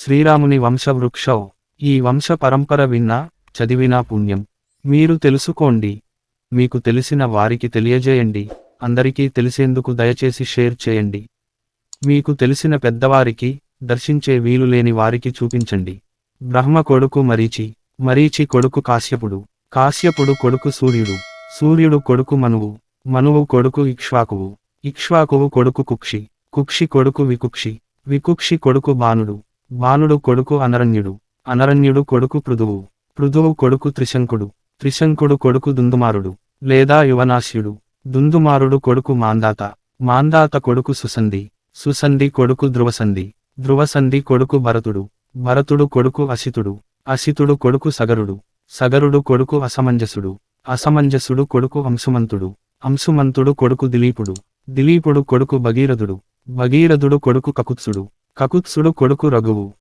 శ్రీరాముని వంశవృక్షౌ. ఈ వంశ పరంపర విన్నా, చదివినా పుణ్యం. మీరు తెలుసుకోండి. మీకు తెలిసిన వారికి తెలియజేయండి. అందరికీ తెలిసేందుకు దయచేసి షేర్ చేయండి. మీకు తెలిసిన పెద్దవారికి, దర్శించే వీలు లేని వారికి చూపించండి. బ్రహ్మ కొడుకు మరీచి, మరీచి కొడుకు కాశ్యపుడు, కాశ్యపుడు కొడుకు సూర్యుడు, సూర్యుడు కొడుకు మనువు, మనువు కొడుకు ఇక్ష్వాకువు, ఇక్ష్వాకువు కొడుకు కుక్షి, కుక్షి కొడుకు వికుక్షి, వికుక్షి కొడుకు బాణుడు, బాణుడు కొడుకు అనరణ్యుడు, అనరణ్యుడు కొడుకు పృథువు, పృథువు కొడుకు త్రిశంకుడు, త్రిశంకుడు కొడుకు దుందుమారుడు లేదా యువనాశ్యుడు, దుందుమారుడు కొడుకు మాందాత, మాందాత కొడుకు సుసంధి, సుసంధి కొడుకు ధ్రువసంధి, ధ్రువసంధి కొడుకు భరతుడు, భరతుడు కొడుకు అసితుడు, అసితుడు కొడుకు సగరుడు, సగరుడు కొడుకు అసమంజసుడు, అసమంజసుడు కొడుకు అంశుమంతుడు, అంశుమంతుడు కొడుకు దిలీపుడు, దిలీపుడు కొడుకు భగీరథుడు, భగీరథుడు కొడుకు కకుత్సుడు, కకుత్సుడు కొడుకు రఘువు,